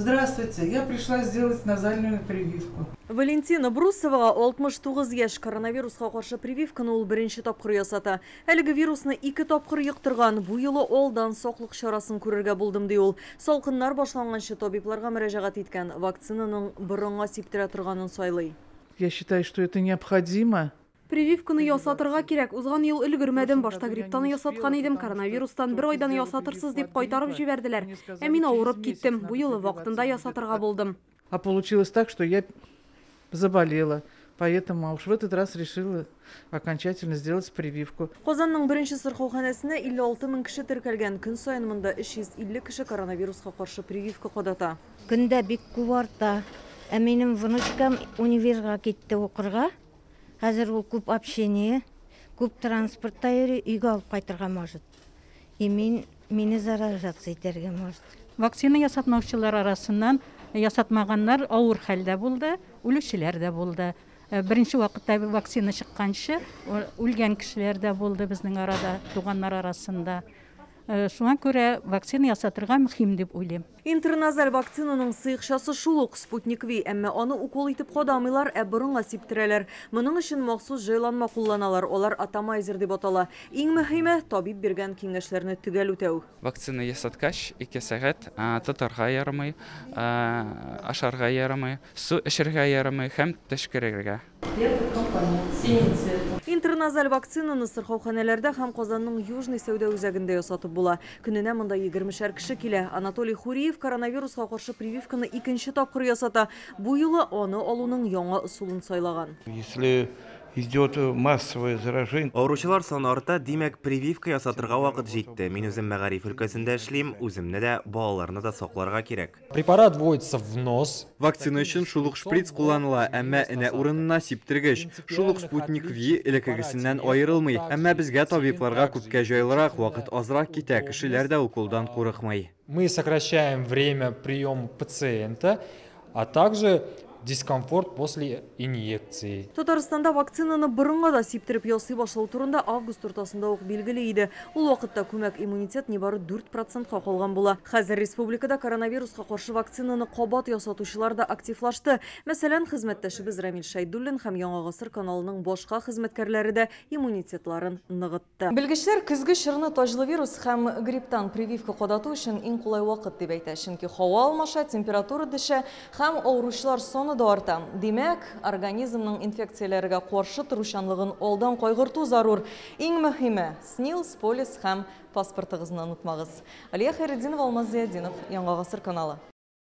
Здравствуйте, я пришла сделать назальную прививку. Валентина Брусова 69 яш коронавирусқа қарсы прививканы ул бірінші тапқыр ясады. Әлігі вирусны 2 тапқыр йықтырған, бұл елі олдан соқлық шарасын көрерге болдым дей ол. Солқыннар башланғаншы табибларға мөрәжәғат еткен вакцинаның бұрынға септіре тұрғанын сайлай. Я считаю, что это необходимо. Прививканы ясатырга кирәк. Узган ел өлгермәдем, башта грипптан ясаткан идем, коронавирустан 1 айдан ясатырсыз дип кайтарып җибәрделәр. Ә мин авырып киттем. Бу ел вакытында ясатырга булдым. А получилось так, что я заболела. Поэтому уж в этот раз решила окончательно сделать прививку. Казанның беренче сырхауханәсенә 56 мең кеше теркәлгән. Көн саен монда 350 кеше коронавируска каршы прививка кадата. Көндә бик күп арта. Ә минем внучкам универга китте укырга. Хәзер ул күп общение, күп транспортта йөри, өйгә алып кайтырга может. И мине заражаться итәргә может. Вакцина ясатмаучылар арасыннан ясатмаганнар авыр хәлдә булды, үлүчеләр дә булды. Беренче вакытта вакцина чыкканчы үлгән кешеләр дә булды безнең арада, туганнар арасында. Шуңа күрә вакцина ясатырга мөһим дип уйлыйм. Интерназаль вакцинаның сыйыкчасы шул ук Спутник V, әмма аны укол итеп кадамыйлар, ә борынга сиптерәләр. Моның өчен махсус җайланма кулланалар, алар атомайзер дип атала. Иң мөһиме табиб биргән киңәшләрне төгәл үтәү. Вакцина ясаткач 2 сәгать тотарга ярамый, ашарга ярамый, су эчәргә ярамый һәм төшкерергә. Интерназаль вакцинаны сырхауханәләрдә һәм Казанның Южный сәүдә үзәгендә ясатып була. Көненә монда 20 кеше килә. Анатолий Хуриев коронавируска каршы прививканы 2нче тапкыр ясата. Бу юлы аны алуның яңа ысулын сайлаган. Если идет массовое заражение. Авыручылар саны арта, димәк, прививка ясатырга вакыт җитте. Мин үзем мәгариф өлкәсендә эшлим, үземне дә, балаларны да сакларга кирәк. Препарат вводится в нос. Вакцина өчен шул ук шприц кулланыла, әмма энә урынына сиптергеч. Шул ук Спутник V элеккегесеннән аерылмый, әмма безгә табибларга күпкә җайлырак, вакыт азрак китә, кешеләр дә уколдан курыкмый. Мы сокращаем время приема пациента, а также дискомфорт после инъекции. Татарстанда вакцинаны борынга да сиптереп ясый башлау турында август уртасында ук билгеле иде. Ул вакытта күмәк иммунитет нибары 4%ка калган була. Хәзер республикада коронавируска каршы вакцинаны кабат ясатучылар да активлашты. Мәсәлән, хезмәттәшебез Рамил Шайдуллин һәм Яңа гасыр каналының башка хезмәткәрләре дә иммунитетларын ныгытты. Белгечләр көзге чорны таҗлы вирус һәм грипптан прививка кадату өчен иң кулай вакыт дип әйтә. Чөнки һава алмаша, температура төшә һәм авыручылар саны да арта. Димәк, организмның инфекцияләргә каршы торучанлыгын алдан кайгырту зарур. Иң мөһиме СНИЛС, полис һәм паспортыгызны онытмагыз. Алия Хайретдинова, Алмаз Зиядинов, Яңа гасыр каналы.